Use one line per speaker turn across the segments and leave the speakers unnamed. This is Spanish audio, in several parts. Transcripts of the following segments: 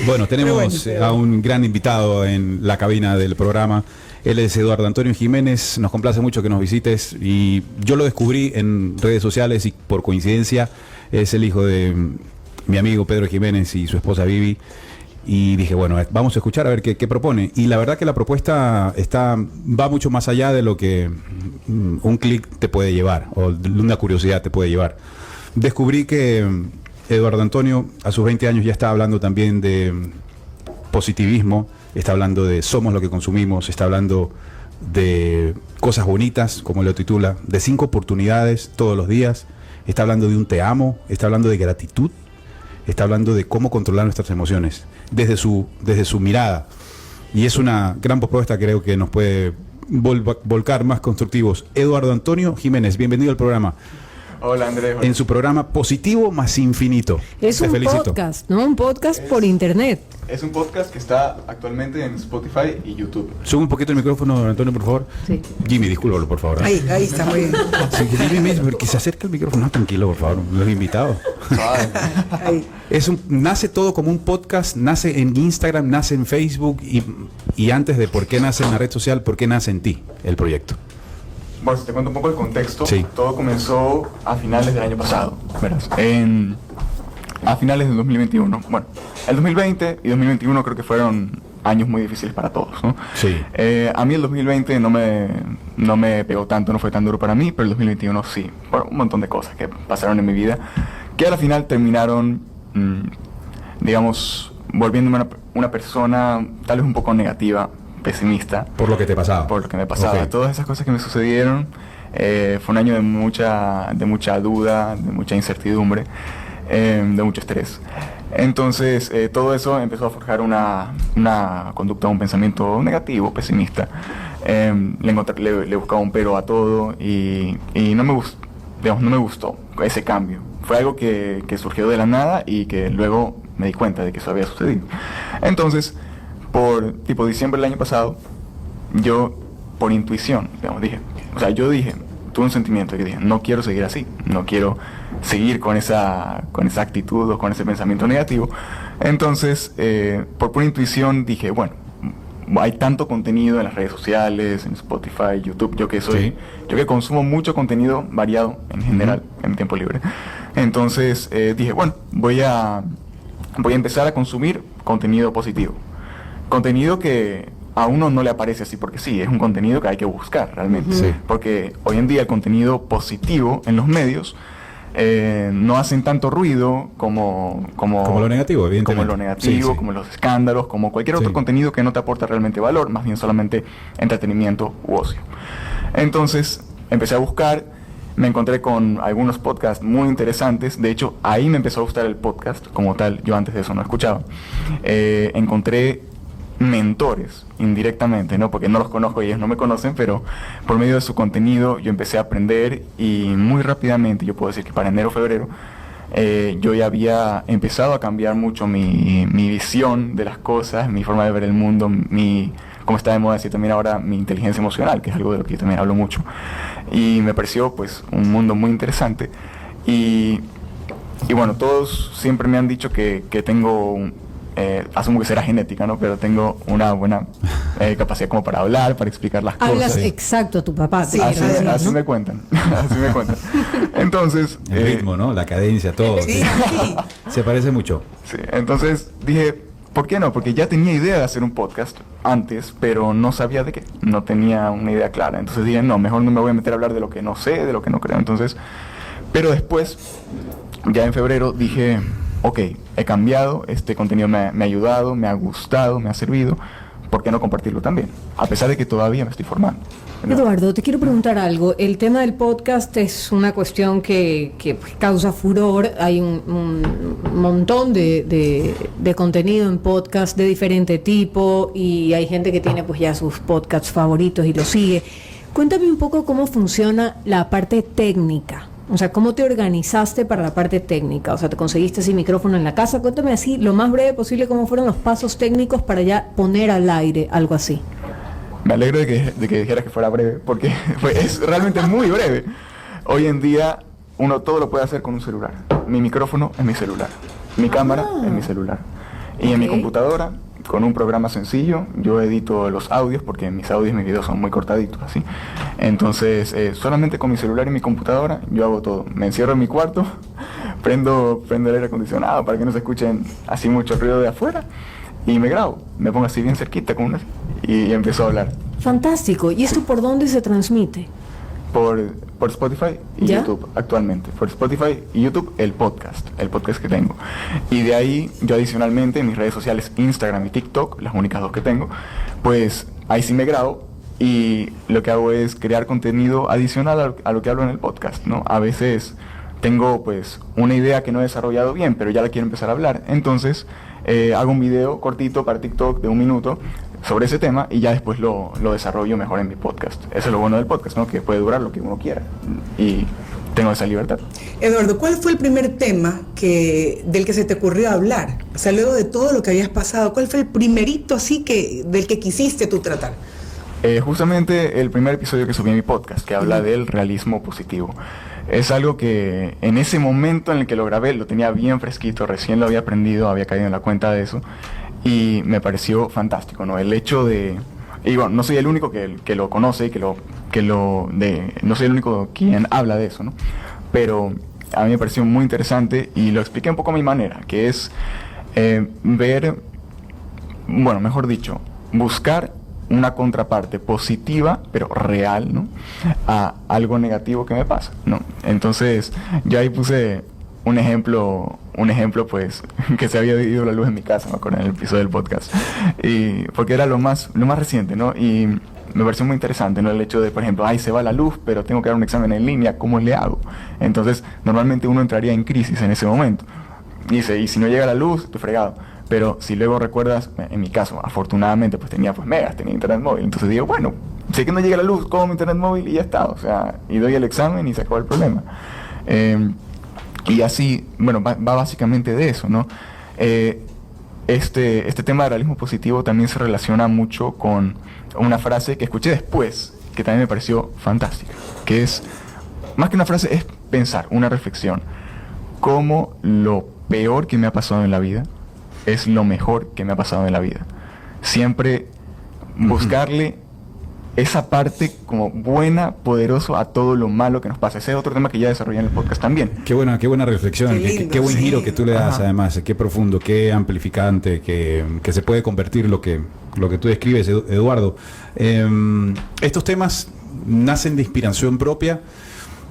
Bueno, tenemos a un gran invitado en la cabina del programa. Él es Eduardo Antonio Jiménez. Nos complace mucho que nos visites. Y yo lo descubrí en redes sociales y por coincidencia es el hijo de mi amigo Pedro Jiménez y su esposa Vivi. Y dije, bueno, vamos a escuchar a ver qué propone. Y la verdad que la propuesta va mucho más allá de lo que un clic te puede llevar o una curiosidad te puede llevar. Descubrí que Eduardo Antonio a sus 20 años ya está hablando también de positivismo, está hablando de somos lo que consumimos, está hablando de cosas bonitas, como lo titula, de 5 oportunidades todos los días, está hablando de un te amo, está hablando de gratitud, está hablando de cómo controlar nuestras emociones desde su mirada. Y es una gran propuesta, creo que nos puede volcar más constructivos. Eduardo Antonio Jiménez, bienvenido al programa.
Hola, Andrés.
En su programa Positivo más Infinito.
Es un podcast, ¿no? Un podcast por internet.
Es un podcast que está actualmente en Spotify y YouTube.
Sube un poquito el micrófono, Antonio, por favor.
Sí.
Jimmy, discúlpalo, por favor.
Ahí está muy bien.
Sí, Jimmy, que se acerque el micrófono. No, tranquilo, por favor. Los invitados.
Ahí.
Nace todo como un podcast, nace en Instagram, nace en Facebook y antes de por qué nace en la red social, ¿por qué nace en ti el proyecto?
Bueno, si te cuento un poco el contexto,
sí.
Todo comenzó a finales del año pasado, verás, a finales del 2021. Bueno, el 2020 y 2021 creo que fueron años muy difíciles para todos, ¿no?
Sí.
A mí el 2020 no me pegó tanto, no fue tan duro para mí, pero el 2021 sí, por un montón de cosas que pasaron en mi vida, que a la final terminaron, digamos, volviéndome una persona tal vez un poco negativa, pesimista.
Por lo que te pasaba.
Por lo que me pasaba.
Okay.
Todas esas cosas que me sucedieron, fue un año de mucha duda, de mucha incertidumbre, de mucho estrés. Entonces, todo eso empezó a forjar una conducta, un pensamiento negativo, pesimista. Le buscaba un pero a todo y no me gustó ese cambio. Fue algo que surgió de la nada y que luego me di cuenta de que eso había sucedido. Entonces, por tipo diciembre del año pasado, yo por intuición, tuve un sentimiento que dije, no quiero seguir así, no quiero seguir con esa actitud o con ese pensamiento negativo. Entonces, por pura intuición dije, bueno, hay tanto contenido en las redes sociales, en Spotify, YouTube, yo que consumo mucho contenido variado en general, en mi tiempo libre. Entonces dije, bueno, voy a empezar a consumir contenido positivo. Contenido que a uno no le aparece así porque sí, es un contenido que hay que buscar realmente.
Sí.
Porque hoy en día el contenido positivo en los medios no hacen tanto ruido como
lo negativo, evidentemente.
Como lo negativo,
sí.
como los escándalos, como cualquier otro contenido que no te aporta realmente valor, más bien solamente entretenimiento u ocio. Entonces empecé a buscar, me encontré con algunos podcasts muy interesantes. De hecho, ahí me empezó a gustar el podcast como tal. Yo antes de eso no escuchaba. Encontré mentores indirectamente, ¿no? Porque no los conozco y ellos no me conocen, pero por medio de su contenido yo empecé a aprender y muy rápidamente, yo puedo decir que para enero o febrero, yo ya había empezado a cambiar mucho mi visión de las cosas, mi forma de ver el mundo, como está de moda decir también ahora, mi inteligencia emocional, que es algo de lo que yo también hablo mucho. Y me pareció pues un mundo muy interesante. Y bueno, todos siempre me han dicho que tengo asumo que será genética, ¿no? Pero tengo una buena capacidad como para hablar, para explicar las cosas.
Hablas exacto a tu papá.
Sí,
así me cuentan. Así me cuentan. Entonces...
El ritmo, ¿no? La cadencia, todo.
Sí.
Se parece mucho.
Sí, entonces dije, ¿por qué no? Porque ya tenía idea de hacer un podcast antes, pero no sabía de qué. No tenía una idea clara. Entonces dije, no, mejor no me voy a meter a hablar de lo que no sé, de lo que no creo. Entonces, pero después, ya en febrero, dije... Ok, he cambiado, este contenido me ha ayudado, me ha gustado, me ha servido, ¿por qué no compartirlo también? A pesar de que todavía me estoy formando. ¿Verdad?
Eduardo, te quiero preguntar algo. El tema del podcast es una cuestión que causa furor. Hay un montón de contenido en podcast de diferente tipo y hay gente que tiene pues ya sus podcasts favoritos y los sigue. Cuéntame un poco cómo funciona la parte técnica. O sea, ¿cómo te organizaste para la parte técnica? O sea, ¿te conseguiste ese micrófono en la casa? Cuéntame así, lo más breve posible, cómo fueron los pasos técnicos para ya poner al aire algo así.
Me alegro de que dijeras que fuera breve, porque es realmente muy breve. Hoy en día, uno todo lo puede hacer con un celular. Mi micrófono es mi celular. Mi cámara es mi celular. Y en mi
Ok.
computadora, con un programa sencillo, yo edito los audios, porque mis audios y mis videos son muy cortaditos, así. Entonces, solamente con mi celular y mi computadora, yo hago todo. Me encierro en mi cuarto, prendo el aire acondicionado para que no se escuchen así mucho ruido de afuera, y me grabo. Me pongo así bien cerquita y empiezo a hablar.
Fantástico. ¿Y esto por dónde se transmite?
Por Spotify y
¿Ya?
YouTube actualmente. Por Spotify y YouTube el podcast que tengo. Y de ahí yo adicionalmente en mis redes sociales Instagram y TikTok, las únicas dos que tengo, pues ahí sí me grabo y lo que hago es crear contenido adicional a lo que hablo en el podcast, ¿no? A veces tengo pues una idea que no he desarrollado bien, pero ya la quiero empezar a hablar. Entonces hago un video cortito para TikTok de 1 minuto sobre ese tema y ya después lo desarrollo mejor en mi podcast. Eso es lo bueno del podcast, ¿no? Que puede durar lo que uno quiera y tengo esa libertad.
Eduardo, ¿cuál fue el primer tema del que se te ocurrió hablar? O sea, luego de todo lo que habías pasado, ¿cuál fue el primerito así del que quisiste tú tratar?
Justamente el primer episodio que subí en mi podcast, que habla del realismo positivo. Es algo que en ese momento en el que lo grabé, lo tenía bien fresquito, recién lo había aprendido, había caído en la cuenta de eso, y me pareció fantástico, ¿no? El hecho de... Y bueno, no soy el único que lo conoce, no soy el único quien habla de eso, ¿no? Pero a mí me pareció muy interesante y lo expliqué un poco a mi manera, que es mejor dicho, buscar una contraparte positiva, pero real, ¿no? A algo negativo que me pasa, ¿no? Entonces, yo ahí puse un ejemplo pues, que se había ido la luz en mi casa, me acuerdo, en el episodio del podcast. Y porque era lo más reciente, ¿no? Y me pareció muy interesante, ¿no? El hecho de, por ejemplo, se va la luz, pero tengo que dar un examen en línea, ¿cómo le hago? Entonces, normalmente uno entraría en crisis en ese momento. Dice, y si no llega la luz, estoy fregado. Pero si luego recuerdas, en mi caso, afortunadamente, pues tenía megas, tenía internet móvil. Entonces digo, bueno, sé que no llega la luz, cojo mi internet móvil y ya está. O sea, y doy el examen y se acabó el problema. Y así, bueno, va básicamente de eso, ¿no? Este tema de realismo positivo también se relaciona mucho con una frase que escuché después, que también me pareció fantástica, que es, más que una frase, es pensar, una reflexión. Cómo lo peor que me ha pasado en la vida es lo mejor que me ha pasado en la vida. Siempre buscarle esa parte como buena, poderoso a todo lo malo que nos pasa. Ese es otro tema que ya desarrollé en el podcast también.
Qué buena reflexión,
Qué lindo,
qué buen
sí.
giro que tú le das.
Ajá.
Además, qué profundo, qué amplificante, que se puede convertir lo que tú describes, Eduardo. Estos temas nacen de inspiración propia.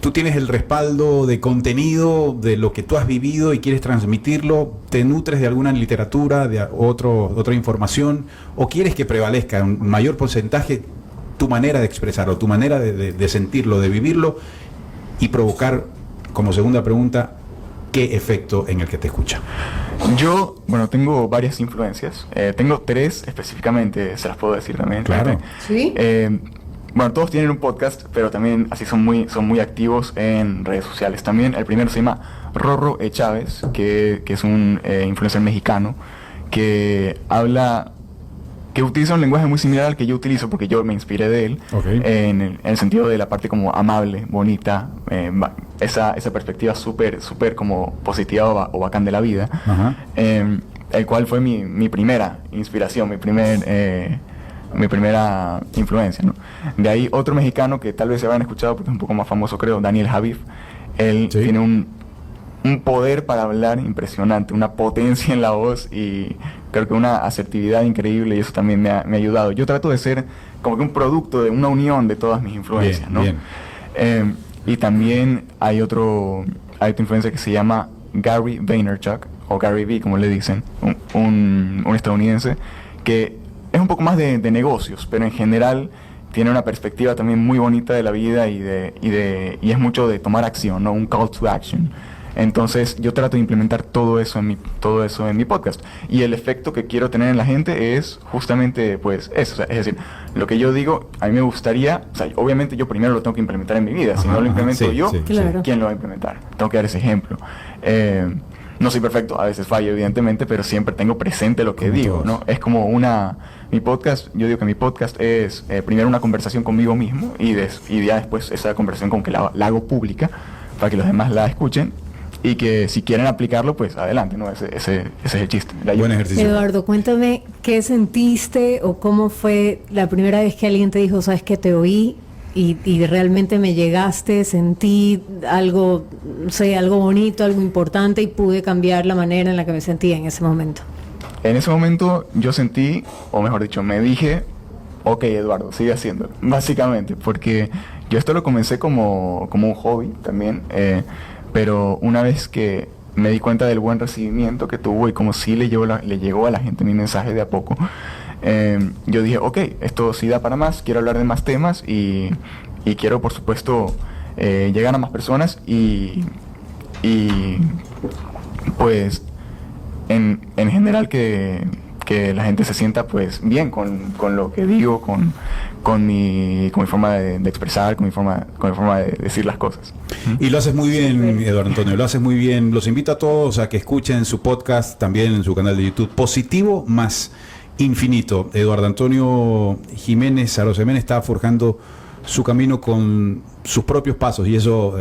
Tú tienes el respaldo de contenido de lo que tú has vivido y quieres transmitirlo, te nutres de alguna literatura, de otra información, o quieres que prevalezca en mayor porcentaje tu manera de expresarlo, tu manera de sentirlo, de vivirlo, y provocar, como segunda pregunta, ¿qué efecto en el que te escucha?
Yo, tengo varias influencias. Tengo 3 específicamente, se las puedo decir también.
Claro.
¿Sí?
Todos tienen un podcast, pero también así son muy activos en redes sociales. También el primero se llama Rorro Chávez, que es un influencer mexicano que utiliza un lenguaje muy similar al que yo utilizo, porque yo me inspiré de él,
Okay.
en el sentido de la parte como amable, bonita, esa perspectiva súper como positiva o bacán de la vida.
Ajá.
El cual fue mi primera inspiración, mi primera influencia, ¿no? De ahí otro mexicano que tal vez se hayan escuchado porque es un poco más famoso, creo, Daniel Javif. Él
Sí.
tiene un poder para hablar impresionante, una potencia en la voz y creo que una asertividad increíble, y eso también me ha ayudado. Yo trato de ser como que un producto de una unión de todas mis influencias,
Bien,
¿no?
bien.
Y también hay otra influencia que se llama Gary Vaynerchuk, o Gary V, como le dicen, un estadounidense que es un poco más de negocios, pero en general tiene una perspectiva también muy bonita de la vida y es mucho de tomar acción, ¿no? Un call to action. Entonces yo trato de implementar todo eso en mi podcast, y el efecto que quiero tener en la gente es justamente pues eso, o sea, es decir, lo que yo digo a mí me gustaría, o sea, obviamente yo primero lo tengo que implementar en mi vida. Si no lo implemento
sí,
yo,
sí,
Claro.
¿quién lo va a implementar? Tengo que dar ese ejemplo. No soy perfecto, a veces fallo evidentemente, pero siempre tengo presente lo que
Como
digo,
todos.
¿no? Es como mi podcast, yo digo que mi podcast es primero una conversación conmigo mismo y ya después esa conversación como que la hago pública para que los demás la escuchen. y que si quieren aplicarlo, pues adelante, ¿no? Ese es el chiste.
Buen ejercicio.
Eduardo, cuéntame qué sentiste o cómo fue la primera vez que alguien te dijo, sabes que te oí y realmente me llegaste, sentí algo, no sé, algo bonito, algo importante y pude cambiar la manera en la que me sentía en ese momento.
En ese momento yo sentí, o mejor dicho, me dije, ok, Eduardo, sigue haciéndolo, básicamente, porque yo esto lo comencé como un hobby también, pero una vez que me di cuenta del buen recibimiento que tuvo y como sí le llegó a la gente mi mensaje de a poco, yo dije, ok, esto sí da para más, quiero hablar de más temas y quiero, por supuesto, llegar a más personas y pues en general que la gente se sienta pues bien con lo que digo, con mi forma de expresar, con mi forma de decir las cosas.
Y lo haces muy bien, Eduardo Antonio, lo haces muy bien. Los invito a todos a que escuchen su podcast, también en su canal de YouTube, Positivo más Infinito. Eduardo Antonio Jiménez Arosemena está forjando su camino con sus propios pasos y eso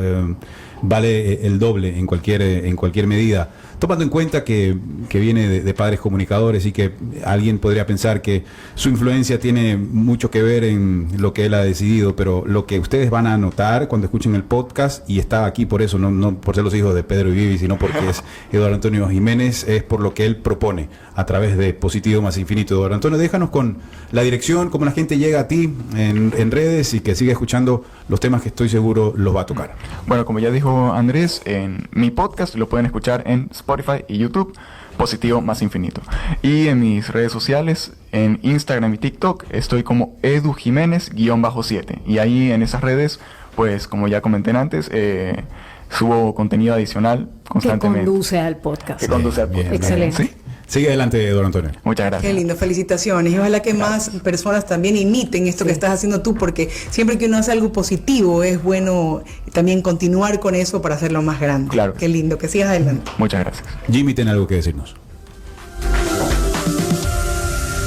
vale el doble en cualquier medida. Tomando en cuenta que viene de padres comunicadores y que alguien podría pensar que su influencia tiene mucho que ver en lo que él ha decidido, pero lo que ustedes van a notar cuando escuchen el podcast, y está aquí por eso, no por ser los hijos de Pedro y Vivi, sino porque es Eduardo Antonio Jiménez, es por lo que él propone a través de Positivo más Infinito. Eduardo Antonio, déjanos con la dirección, cómo la gente llega a ti en redes y que siga escuchando los temas que estoy seguro los va a tocar.
Bueno, como ya dijo Andrés, en mi podcast lo pueden escuchar en Spotify y YouTube, Positivo más Infinito. Y en mis redes sociales, en Instagram y TikTok, estoy como Edu Jiménez-7. Y ahí en esas redes, pues como ya comenté antes, subo contenido adicional constantemente.
Que conduce al podcast.
Bien,
excelente.
¿Sí? Sigue adelante, Eduardo Antonio.
Muchas gracias.
Qué lindo, felicitaciones. Y ojalá que más personas también imiten esto que estás haciendo tú, porque siempre que uno hace algo positivo es bueno también continuar con eso para hacerlo más grande.
Claro.
Qué lindo, que sigas adelante.
Muchas gracias.
Jimmy tiene algo que decirnos.